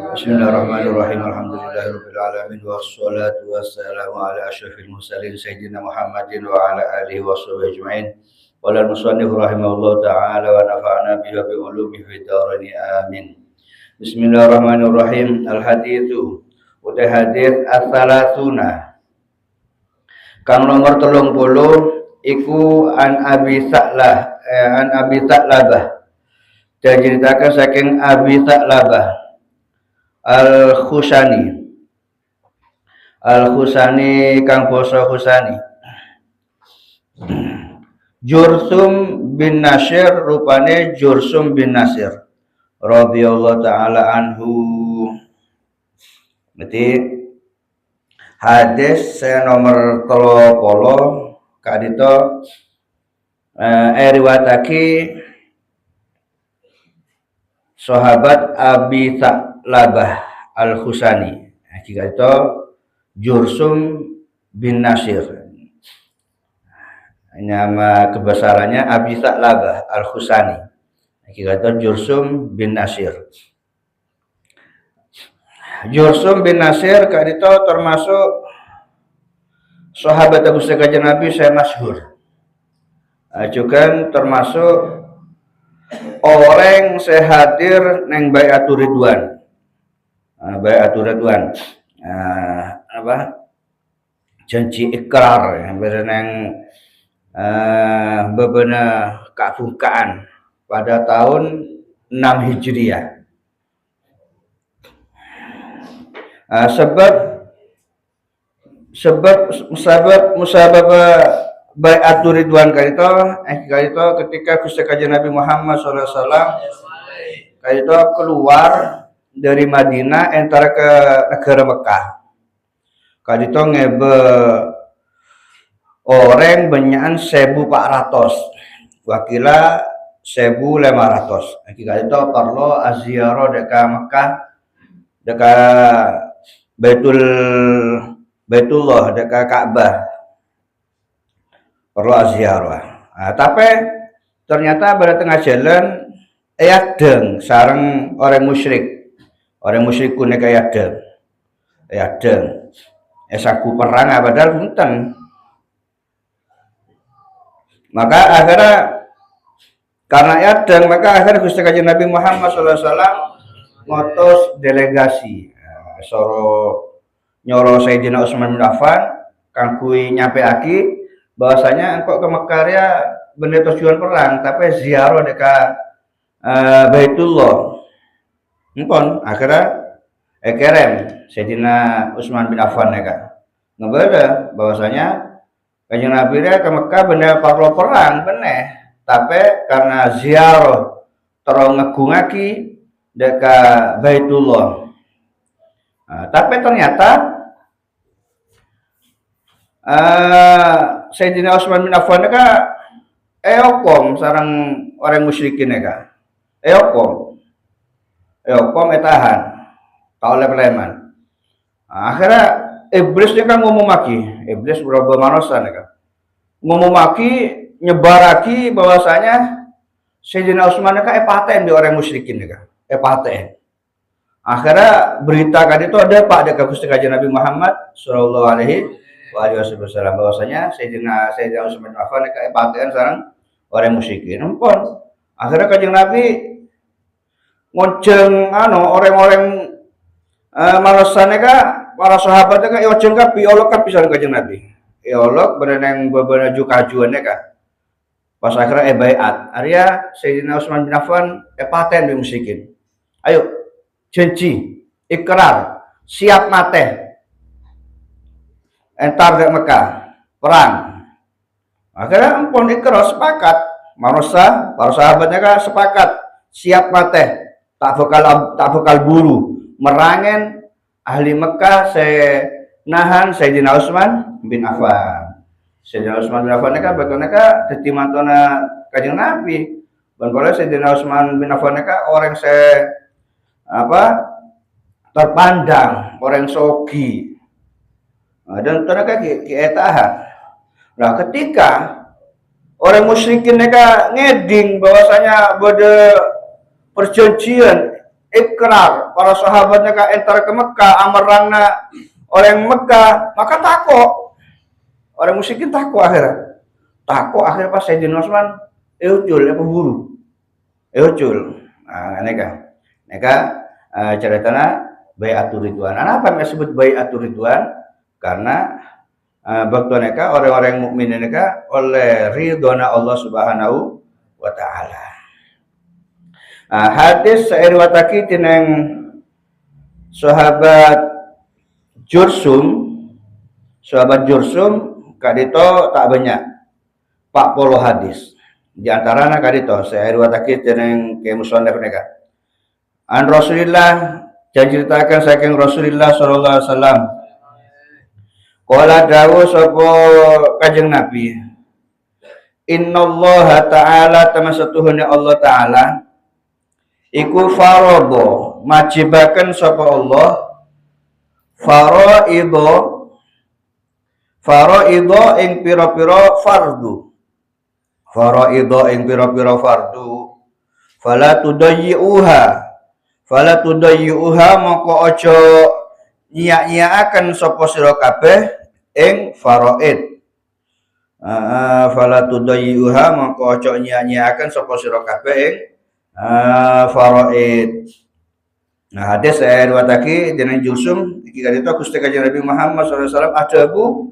Bismillahirrahmanirrahim. Alhamdulillahirabbil alamin wassalatu wassalamu ala asyrofil mursalin sayyidina Muhammadin wa ala alihi washabihi ajmain. Qala al-musannif rahimahullahu ta'ala wa nafa'ana bihi wa bi ulumihi fid dharain amin. Bismillahirrahmanirrahim. Al-haditsu utai hadits as-salasuna kang nomor 30 iku an Abi Sa'labah diceritakan saking Abi Sa'labah Al-Khusani kang basa Khusani. Jursum bin Nasir rupane Jursum bin Nasir radhiyallahu taala anhu. Berarti hadis nomor 30 kadito riwayatake sahabat Abi Sa'labah Al-Khusani. Jika itu Jursum bin Nasir. Nama kebesarannya Abi Sa'labah Al-Khusani. Jika itu Jursum bin Nasir. Jursum bin Nasir itu termasuk sahabat Abu Sa'id Nabi saya masyhur. Juga termasuk orang sehadir neng Baiatur Ridwan. Baiatur Ridwan. Janji ikrar yang neng bebena kebukaan pada tahun 6 Hijriah. Sebab musababah Baiatur Ridwan kalito ketika Gusti Kanjeng Nabi Muhammad SAW kalito keluar dari Madinah antara ke negara Mekah. Kalito ngebe orang benyaan 1.400 wakila 1.500. Kalito perlu aziarah deka Mekah deka Baitullah deka Ka'bah perlu aziarah. Tapi ternyata pada tengah jalan ayadeng sareng orang musyrik kunek ayadeng esaku perang padahal punten. Maka akhirnya karena ayadeng maka akhirnya Gusti Kanjeng Nabi Muhammad SAW ngotos delegasi soro nyoro Sayyidina Utsman bin Affan kangkui nyampeaki bahwasanya engkau ke Mekah ya bener tujuan perang tapi ziarah deka Baitullah. Empon akhirnya kerem Sayyidina Utsman bin Affan neka ngebeda bahwasanya Kanjeng Nabi dia ke Mekah bener perlu perang bener tapi karena ziarah terong ngegungaki deka Baitullah. Tapi ternyata Sayyidina Utsman bin Affan ka eokom sarang orang musyrikin ka eokom etahan taule preman. Akhirnya iblis dia kan ngomong maki iblis berapa manusia ka ngomong maki nyebaraki bahwasanya Sayyidina Utsman ka epaten di orang musyrikin ka epaten. Akhirnya berita kan itu ada Pak dekat Gusti Kanjeng Nabi Muhammad sallallahu alaihi wasallam bahwasanya Sayyidina Utsman bin Affan ka epaten sareng orang musyrikin. Ampun. Akhirnya Kanjeng Nabi ngonceng orang-orang malasane ka para sahabat ka ojeng ka piolog ka pisan Kanjeng Nabi. Piolog bereneng bebenaju kajuane ka. Pas akhirnya baiat. Arya Sayyidina Utsman bin Affan epaten di musyrikin. Ayo janji, ikrar, siap mati. Entar ke Mekah, perang. Akhirnya ampun ikrar sepakat. Manusia, para sahabatnya kan sepakat, siap mati. Tak bakal buru. Merangen ahli Mekah nahan Sayyidina Utsman bin Affan. Sayyidina Utsman bin Affan kan bagaimana dadi mantona Kanjeng Nabi. Dan kalau Sayyidina Utsman bin Affan orang terpandang orang sogi dan tenaga kietahan. Nah ketika orang musyrikin mereka ngeding bahwasanya pada perjanjian ikrar para sahabatnya ka entar ke Mekah amarangna orang Mekah maka takut orang musyrikin takut akhirnya pas Sayyidina Utsman ucul pemburu ucul neka ceritanya bai'atur ridwan. Apa yang disebut bai'atur ridwan? Karena waktu mereka orang-orang mukmin mereka oleh ridwana Allah Subhanahu wa taala. Hadis riwayatake tineng sahabat Jursum kadito tak banyak 40 hadis. Di antaranya kadito saya riwayatake tineng ke musannaf mereka. An Rasulillah ceritakan saking Rasulullah sallallahu alaihi wasallam. Qala dawu sapa Kanjeng Nabi. Innallaha ta'ala tamasatuhune Allah taala iku farada majibaken sapa Allah faraidho ing pira-pira fardu. Faraidho ing pira-pira fardu. Fala tudayyi'uha moko aja nyiak-nyiakaken sapa sira kabeh ing faraid. Fala tudayyi'uha moko aja nyiak-nyiakaken sapa sira kabeh ing faraid. Nah, hadis saya riwayatake dening Jusum iki kadito Gusti Kanjeng Nabi Muhammad sallallahu alaihi wasallam adabu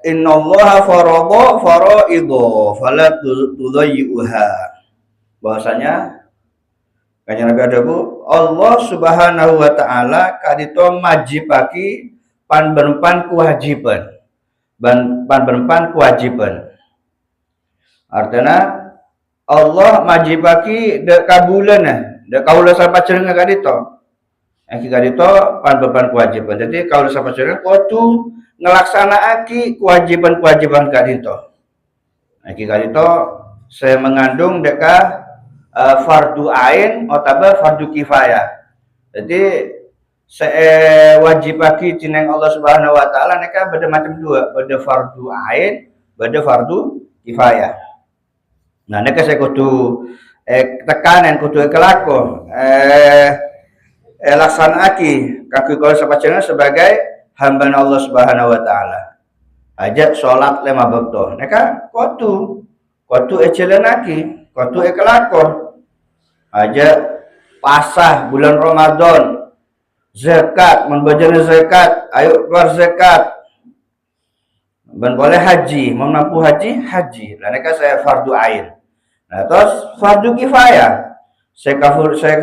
innallaha farada faraidho fala tudayyi'uha. Bahwasanya Kanjeng Nabi adabu Allah Subhanahu wa taala kadito majibaki pan-pan kewajiban. Pan-pan kewajiban. Artinya Allah majibaki de kabulana, de kaula sapacenga kadito. Aki kadito pan-pan kewajiban. Jadi kaula sapacenga kudu ngelaksanaake kewajiban-kewajiban kadito. Aki kadito saya mengandung deka fardu ain atau fardu kifayah. Jadi saya wajibaki tineng Allah Subhanahu wa taala neka beda macam dua, beda fardu ain, beda fardu kifayah. Nah neka saya kudu tekanan kudu kelako laksanaaki kaki kalau sapacenga sebagai hamba Allah Subhanahu wa taala. Aja salat 5 waktu. Neka kudu ejelenaki, kudu kelako. Aja pasah bulan Ramadan, zakat, membajana zakat, ayo keluar zakat. Ben boleh haji, mampu haji. Lah neka saya fardu ain. Nah, terus fardu kifayah. Saya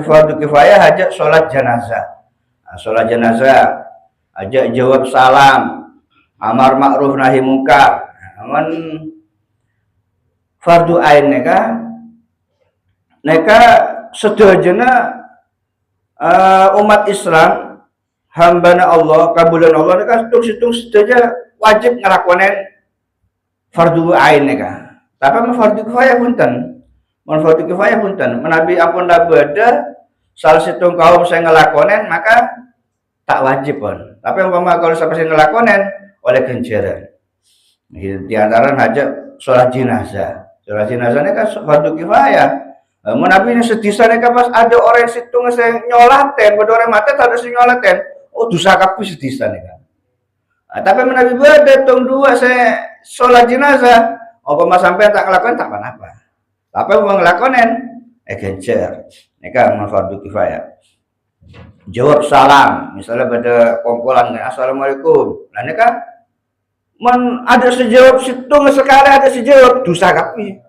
fardu kifayah aja salat jenazah. Nah, salat jenazah aja jawab salam, amar ma'ruf nahi munkar. Aman fardu ain neka sedajana umat Islam hambana Allah kabulan Allah neka situng sedaja wajib ngelakonen fardu ain neka. Tapi fardu kifayah punten. Fardu kifayah punten. Menabi ampun beda salah situng kaum saya ngelakonen maka tak wajib pun. Tapi umpama kalau sampai ngelakonen oleh ganjaran. Di antara aja sholat jenazah. Sholat jenazah neka fardu kifayah. Menabi ini sedisa neka pas ada orang situng saya nyolaten, pada orang mati tak ada sing nyolaten. Oh dosa kabeh sedisa neka. Tapi menabi beda tong dua saya sholat jenazah. Apa mas sampai tak ngelakuin tak apa-apa. Tapi mau ngelakonen ganjar. Neka fardu kifayah. Jawab salam, misalnya pada kumpulan assalamualaikum. Nah neka ada sejawab situng sekali ada sejawab dosa kabeh.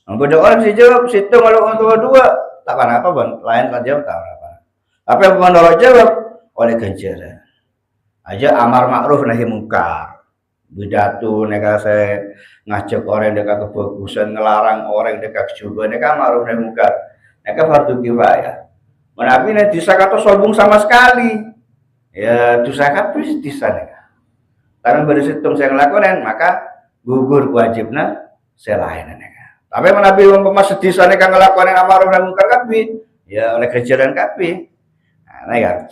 Beda orang si jawab situ kalau orang dua tak apa bang lain kan jawab tak apa. Tapi yang menolak jawab oleh ganjaran. Aja amar ma'ruf nahi munkar. Bidatu neka saya ngajak orang dekat kebagusan ngelarang orang dekat juga neka ma'ruf nahi munkar. Neka fardu kifayah. Menabi nanti dosa kata sombong sama sekali. Ya dosa kabeh dosa neka. Karena bersitung saya ngelakuin maka gugur wajibna saya lain neka. Tapi menabi umpama sedisa neka ngelakuin amar nahi munkar kabeh, ya oleh ganjaran kabeh. Nah,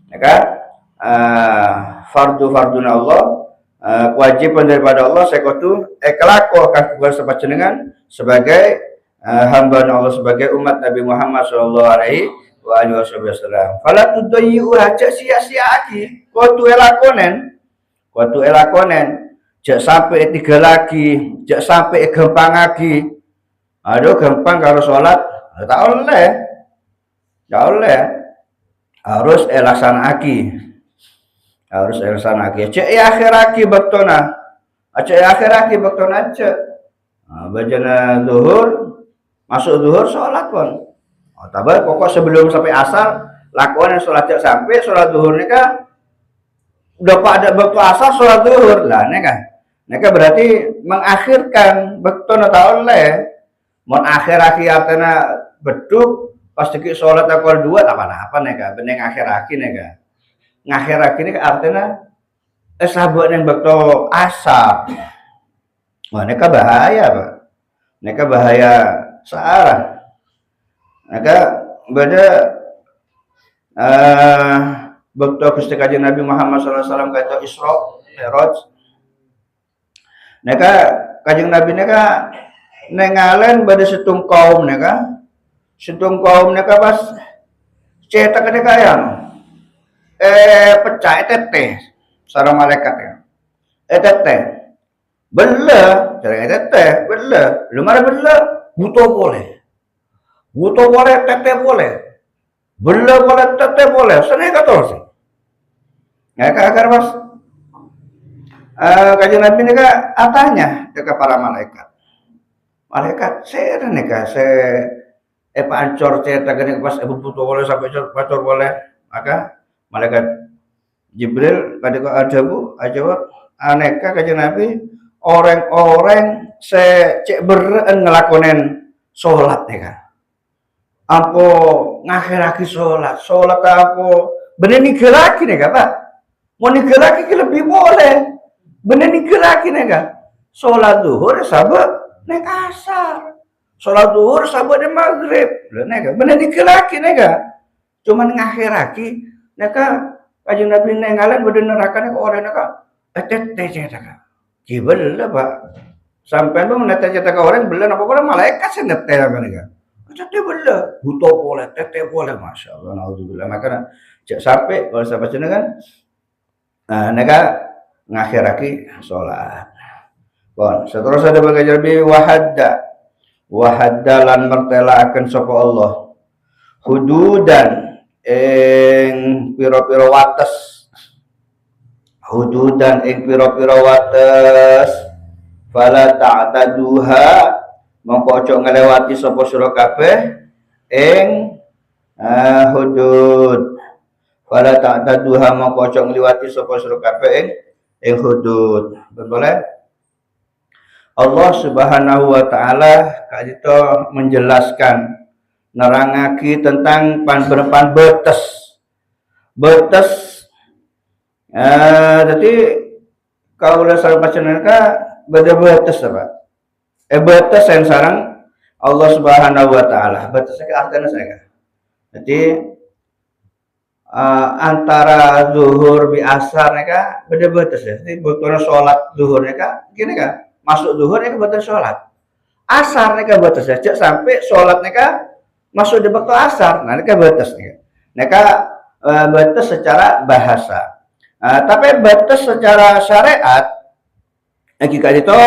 neka fardu-farduna Allah kewajiban daripada Allah saya kudu kelako kakuan sepanjenengan sebagai hamba Allah sebagai umat Nabi Muhammad sallallahu alaihi alihi wasallam. Fala tudayyu aja sia-sia lagi. Kudu elakonen. Jak sampai tiga lagi, jak sampai gampang lagi. Aduh gampang kalau sholat, tak oleh. Harus elaksanaaki. Cek akhir lagi bektona. Cek. Bajana zuhur, masuk zuhur sholat pun. Tapi pokok sebelum sampai asar lakukan sholat sampai sholat zuhur nika udah pada waktu asar sholat zuhur lah nika berarti mengakhirkan betul atau oleh mengakhir artinya beduk pasti ki sholat akal dua apa nika beneng akhir nika ngakhir nika artinya sahabat yang betul asar. Wah, nika bahaya Pak. Nika bahaya searah. Maka beda betul Gusti Kanjeng Nabi Muhammad SAW kata Isra Mi'raj. Neka Kanjeng Nabi neka nengalen pada setung kaum neka pas cetak neka yang pecah tete sareng malaikat ya. Tete. Bela, cara tete, bela. Lumare bela, buto boleh, tete boleh. Bela boleh, tete boleh. Seneng kata sih. Agar pas Kanjeng Nabi ini atanya ke para malaikat. Malaikat saya pancor cetak ini pas buto boleh sampai pancor boleh. Maka malaikat Jibril kadang ada bu, jawab aneka Kanjeng Nabi orang-orang cek beren ngelakonen sholat nih apa ngakhiraki sholat apa bener nikah lagi nih Pak mau nikah lagi lebih boleh bener nikah lagi nih sholat zuhur sahabat nek asar sholat zuhur sahabat nek maghrib bener nikah lagi nih cuman ngakhiraki nek Kanjeng Nabi nengalan bener neraka nek orang nek tete gimana Pak sampai lu cetak orang bela apa malaikat sih ngetel kan ya tete bela butuh boleh tete boleh masya Allah naudzubillah makanya cek sampai kalau sampai sini kan neka ngakhiraki sholat bon seterusnya ada bagai jarbi wahadda lan mertela akan sapa Allah hududan piro-piro wates hududan piro-piro wates fala ta'taduha mongko ojo ngelewati sapa sira kabeh hudud fala ta'taduha mongko ojo ngliwati sapa sira kabeh hudud boleh Allah Subhanahu wa taala kadito menjelaskan nerangake tentang pan betes jadi kalau udah salah pacarnya beda batas apa? Batas yang sarang Allah Subhanahu Wa Taala. Batasnya artinya saya. Jadi antara zuhur bi asar neka beda batas ya. Jadi betulnya sholat zuhur neka gini kan? Masuk zuhur neka batas sholat. Asar neka batas ya. Sampai sholat neka masuk di waktu asar. Nah neka batas neka. Neka batas secara bahasa. Tapi batas secara syariat jika itu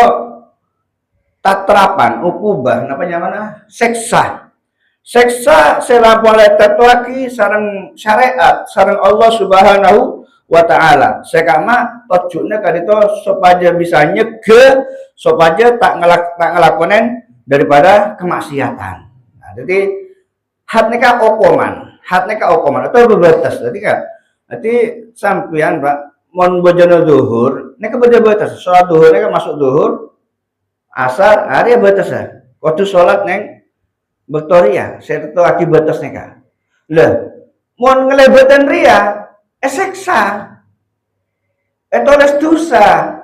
tatrapan ukubah namanya seksa selapole lagi sareng syariat sareng Allah Subhanahu wa taala sekama tujuannya kadito supaya bisa nyegah supaya tak ngelakonen daripada kemaksiatan. Nah, jadi hatnya okoman atau berbatas jadi sampean Pak mon bojana zuhur nek baca batas salat zuhur nek masuk zuhur asar hari batas waktu salat neng Victoria saya itu aki batas nek lah mon ngelebatan ria seksa itu dosa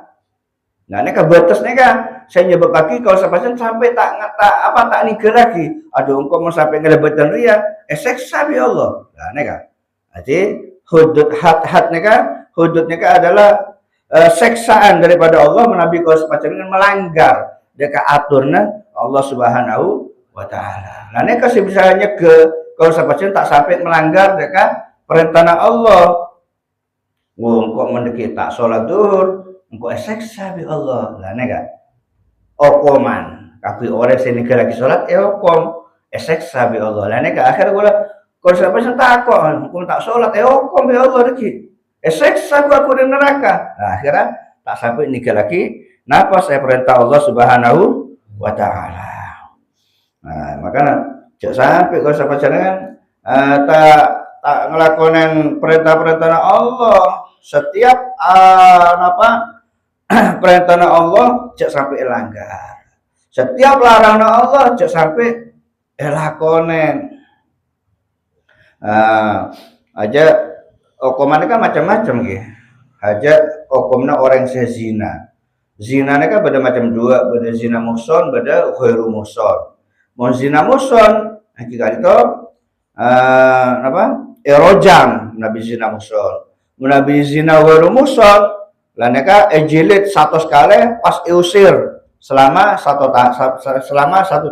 nah nek batas nek saya nyebut kaki kalau sampai tak nikah lagi aduh engkau mau sampai ngelebatan ria seksa bi Allah nah nek jadi hudud hudud neka adalah seksaan daripada Allah menabi kau sepadan dengan melanggar deka aturna Allah Subhanahu wa taala. Nah neka bisa nyege kalau sapacen tak sampai melanggar dekat perintah Allah. Kok mendeki tak sholat duhur, engko eseksa bi Allah. Lah nega okoman, tapi orang sini lagi sholat, okom eseksa bi Allah. Lah nega akhir gula kalau sapacen takon, engko tak sholat, okom bi Allah deki. Eseksa aku di neraka. Nah, akhirnya tak sampai nikah lagi. Napa saya perintah Allah Subhanahu wa Ta'ala. Nah, makanya cek sampai kalau sampai jangan tak ngelakonin perintah-perintah Allah. Setiap perintah Allah cek sampai langgar. Setiap larangan Allah cek sampai lakonen. Aja hukumannya kan macam-macam gitu. Aja hukumnya orang sezina. Zina kan beda macam dua, beda zina muhson, beda ghairu muhson. Mau zina muhson, hakikat itu erojam nabi zina muhson. Nabi zina ghairu muhson, lah neka ejilid 100 kali pas diusir selama 1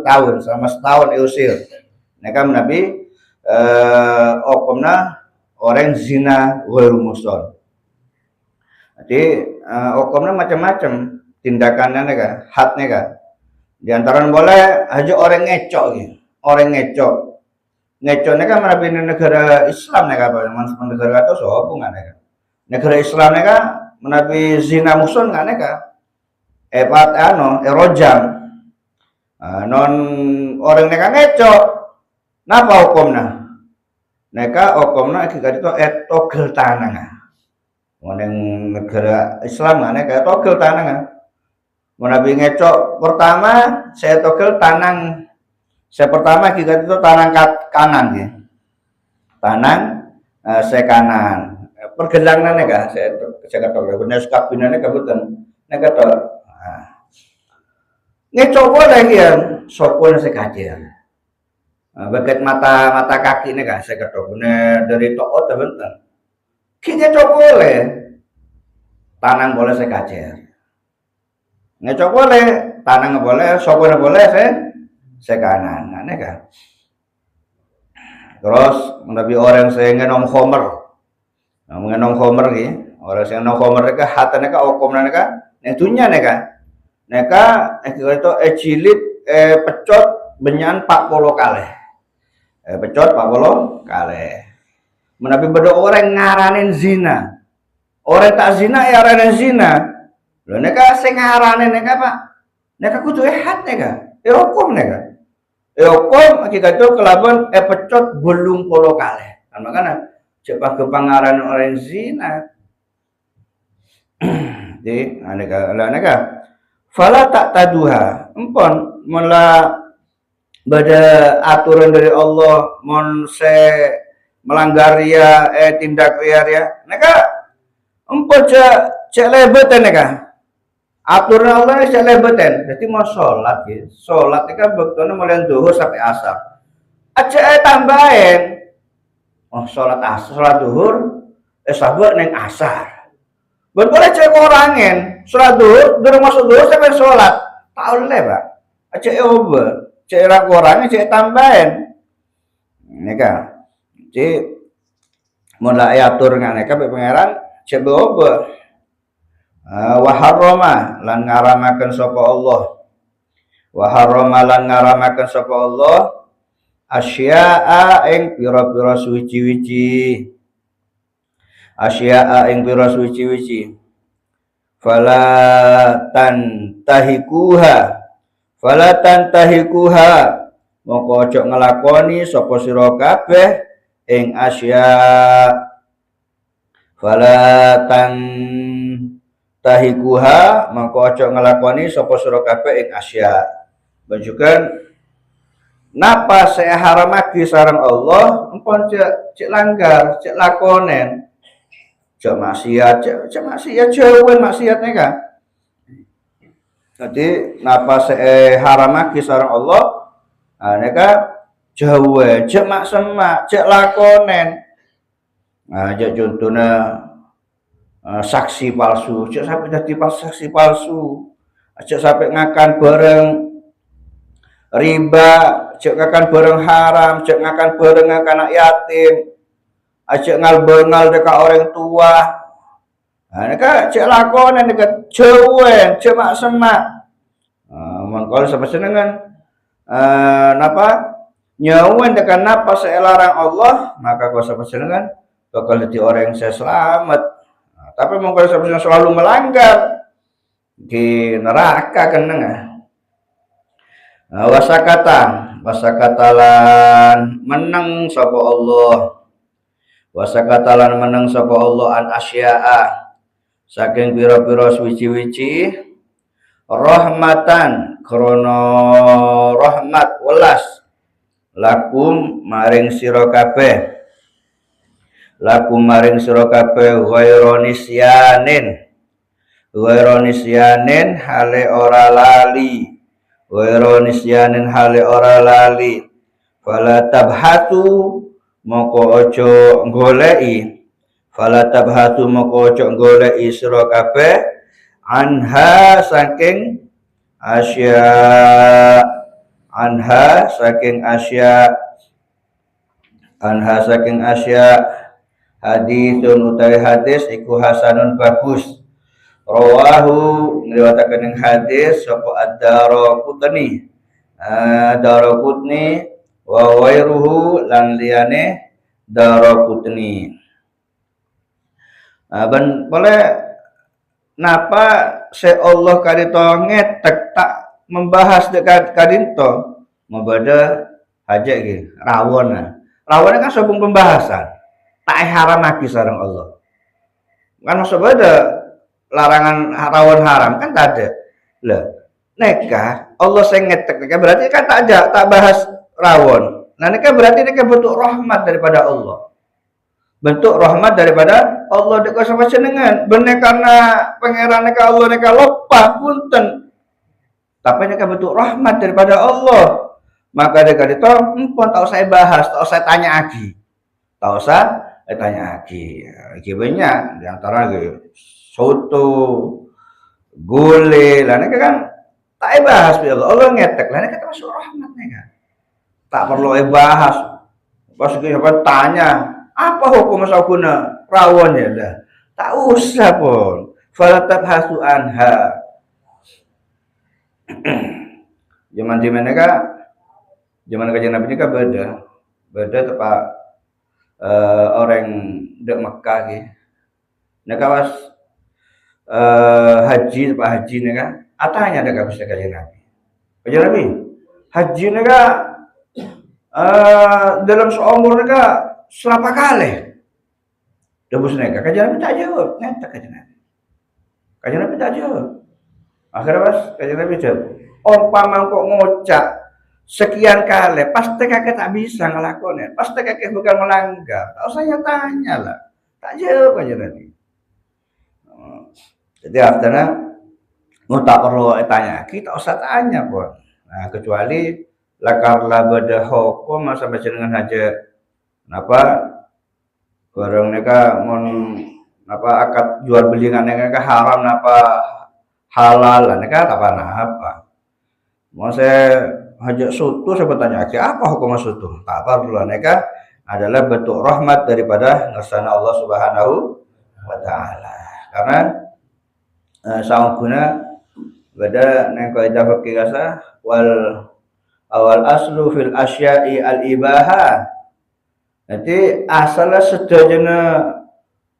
tahun, selama setahun diusir. Neka nabi hukumnya orang zina ghairu muhson. Jadi hukumnya macam-macam tindakannya kan, hadnya kan. Di antara boleh aja orang ngecok gitu. Orang ngecok. Ngecoknya kan menabi negara Islam nih kan, negara itu sohong kan. Negara Islam nih kan menabi zina muson kan kan. Erojam. Non orang nih kan ngecok. Napa hukumnya? Neka hukumnya kita itu togel tanah. Yang negara Islam kan kayak togel tanah kan. Menabi ngecok pertama saya togel tanang. Saya pertama kita itu tanang kanan ya. Tanang saya kanan. Pergelangan kan saya togel. Benar kabinannya kebetulan. Neka togel. Ngecok boleh ya. Sopun saya kajian. Bagian mata kaki nih kan saya ketok. Benar dari toko teman-teman. Ngecok boleh, tanang boleh saya kacer. Ngecok boleh, tanang boleh, sopun boleh saya kanan. Aneh kan? Terus menabi orang saya ngenom homer, ngenom homer gitu. Orang saya ngenom homer neka hati neka okom neka, netunya neka, itu ecilit pecot benyan 40 kali, pecot 40 kali. Menabi beda orang ngaranin zina. Orang tak zina ya orang zina. Lho neka sing ngaranin neka Pak. Neka kudu hat neka. Hukum neka. Hukum hakikat itu kelaban pecot 80 kali. Kan makanya cepat kepangaran orang zina. Jadi neka fala tak taduha. Empon mula beda aturan dari Allah mon se melanggar ya tindak liar ya neka empot cek lebetan neka aturan Allah cek lebetan. Jadi mau sholat gitu, sholat itu kan bektone mulai duhur sampai asar aja tambahin sholat asar, sholat duhur sahabat neng asar boleh cek orangin sholat duhur dari masuk duhur sampai sholat tahu le Pak aja over cek orangnya cek tambahin neka. Jadi mulai atur nganeka pangeran coba wa harrama lan ngaramaken sapa Allah wa harrama lan ngaramaken sapa Allah asya'a ing pira-pira suci-wici asya'a ing pira suci-wici fala tantahikuha moko ojo ngelakoni sapa sira kabeh ing asya falatan tahikuha mangko aja ngelakoni sapa sira kabeh ing asya. Menunjukkan napa saya haramake sareng Allah empon cek langgar cek lakonen cek maksiat jauhan maksiatnya kan. Jadi napa saya haramake sareng Allah neka jauh cek mak semak cek lakonen cek contohnya saksi palsu cek sampai jadi saksi palsu cek sampai ngakan bareng riba, cek ngakan bareng haram, cek ngakan bareng anak yatim, cek ngal bengal dekat orang tua. Nah, neka cek lakonan dekat cewen, cek mak semak. Mengkol sampai senengan napa nyawan dekat napa selarang Allah, maka kau sampai senengan bakal jadi orang yang saya selamat. Tapi mengkol sampai selalu melanggar di neraka keneng. Wasakatalan menang sapa Allah, wasakatalan menang sapa Allah an asya'a saking pira-pira suci-wici rahmatan krana rahmat welas lakum maring sira kabeh, lakum maring sira kabeh ghaironisyanin hale ora lali, ghaironisyanin hale ora lali, fala tabhatu moko ojo goleki, fala tabhatu moko ojo goleki sira kabeh anha saking asya, anha saking asya, anha saking asya haditsun utawi hadis iku hasanun bagus, rawahu ngriwayataken ing hadis sapa ad-Daraqutni, Daraqutni wa wairuhu lan liyane Daraqutni. Ben boleh napa se Allah kadito ngetek tak membahas dekat kadito mabada aja gitu rawon. Rawon kan sobung pembahasan tak haram lagi sareng Allah. Kan maksud beda larangan rawon haram kan tak ada. Lah, neka Allah saya ngetek neka berarti kan tak bahas rawon. Nah neka berarti neka bentuk rahmat daripada Allah. Bentuk rahmat daripada Allah dekat sama jenengan. Bener karena pangeran neka Allah neka lupa punten. Tapi neka bentuk rahmat daripada Allah. Maka dekat itu empon tak usah bahas, tak usah tanya lagi. Tak usah tanya lagi. Banyak di antara soto, gule, lah neka kan tak bahas ya Allah ngetek lah neka termasuk rahmat neka. Tak perlu bahas. Pas siapa tanya, apa hukum sakuna rawon ya lah. Tak usah pun. Fala tabhasu anha. Zaman kajian Nabi ini kan beda tepat orang dek Mekah gitu. Neka was haji tepat haji neka atanya ada bisa kajian Nabi. Kajian Nabi haji neka dalam seumur neka selapa kali. Debus neka kajian Nabi tak jawab, neta kajian Nabi. Kajian Nabi tak jawab. Akhirnya pas kajian Nabi jawab, umpama kok ngocak sekian kali, pasti kakek tak bisa ngelakuin, pasti kakek bukan melanggar. Tak usah tanya lah, tak jawab aja nanti. Jadi artinya, mau tak perlu tanya, kita usah tanya pun. Nah kecuali lakarlah beda hukum masa baca dengan aja, kenapa barang mereka apa akad jual beli dengan mereka haram, apa halal, mereka tak pernah apa. Mau saya hajat soto saya bertanya apa hukum soto? Tak perlu, mereka adalah bentuk rahmat daripada ngersana Allah Subhanahu wa taala. Karena sang guna beda neng kaidah fikih kasa wal awal aslu fil asya'i al ibaha. Jadi asalnya sedajana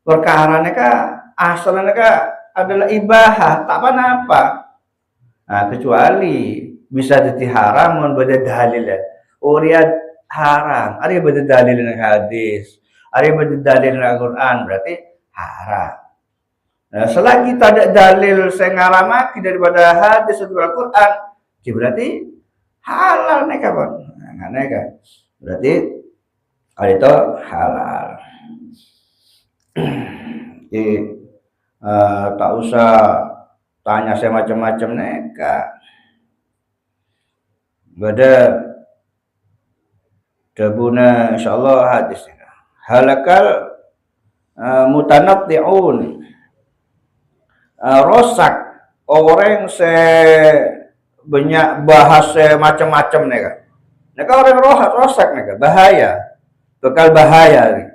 perkara neka asalnya neka adalah ibahah, tak apa-apa. Nah, kecuali bisa jadi haram mun beda dalil ya. Uriat haram, ada beda dalil nang hadis, ada beda dalil nang Quran, berarti haram. Nah, selagi tak ada dalil saya ngaramaki daripada hadis atau Al-Quran, berarti halal neka pun. Nah, neka. Berarti kalau itu halal. Jadi tak usah tanya saya macam-macam neka. Bada dabuna insyaallah hadis halakal mutanatti'un rosak orang banyak bahasa macam-macam nega. Nega orang rosak nega bahaya, bekal bahaya.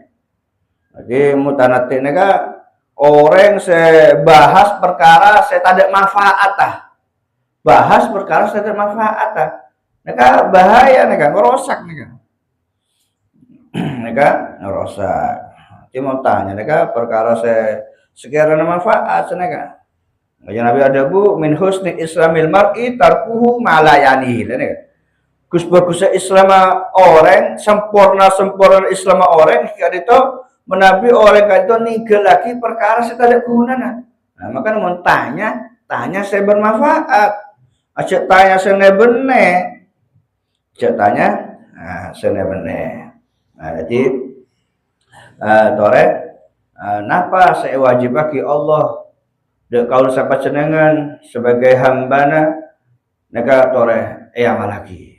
Jadi mutanati nega orang bahas perkara saya tak ada manfaat ah. Bahas perkara saya tak manfaat ah. Nega bahaya nega rosak nega. Nega rosak. Dia mau tanya nega perkara saya sekiranya manfaat nega. Yang Nabi ada bu min husni islamil mar'i tarkuhu malayani. Gus bagusnya Islam orang, sempurna Islam orang jika itu menabi orang itu ninggal lagi perkara saya tidak guna. Nah, maka mau tanya saya bermanfaat. Aja tanya saya benar. Aja tanya saya benar. Nah, jadi tore napa saya wajib bagi Allah dek kalau siapa cenengan sebagai hambana nega tore lagi.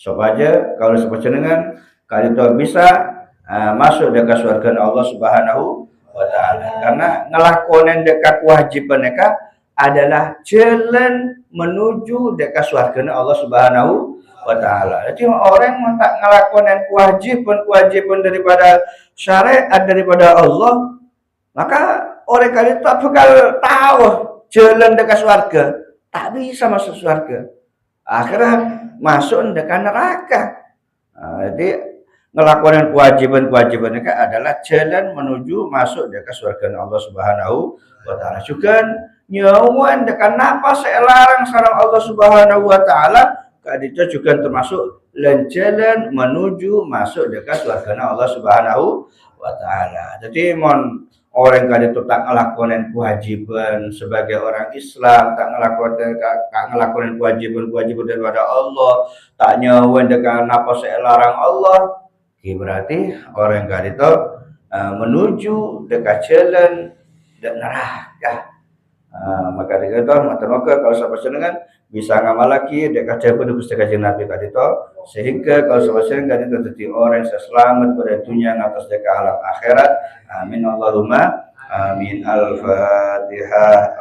Supaya kalau siapa cenengan kali itu bisa masuk dekat surga Allah Subhanahu wa taala. Karena ngelakonin dekat kewajiban mereka adalah jalan menuju dekat surga Allah Subhanahu wa taala. Jadi orang yang tak ngelakonin kewajiban daripada syariat daripada Allah, maka orang kali itu tak bakal tahu jalan dekat surga, tak bisa masuk surga. Akhirnya masuk dekat neraka. Jadi ngelakukan kewajiban mereka adalah jalan menuju masuk dekat surga Allah Subhanahu wa taala. Juga nyawan dekat napa saya larang sareng Allah Subhanahu wa taala, kadita juga termasuk jalan menuju masuk dekat surga Allah Subhanahu wa taala. Jadi mon orang kali itu tak ngelakuin kewajiban sebagai orang Islam, tak ngelakuin kewajiban daripada Allah, tak nyawan dengan apa saya larang Allah, berarti orang kali itu menuju dekat jalan dan neraka. Maka dengan itu maka kalau sahabat senengan bisa ngamal lagi dekat jalan Gusti Kanjeng Nabi kali itu, sehingga kalau sahabat senengan itu jadi orang yang selamat pada dunia atas dekat alam akhirat. Amin Allahumma amin. Al-Fatihah.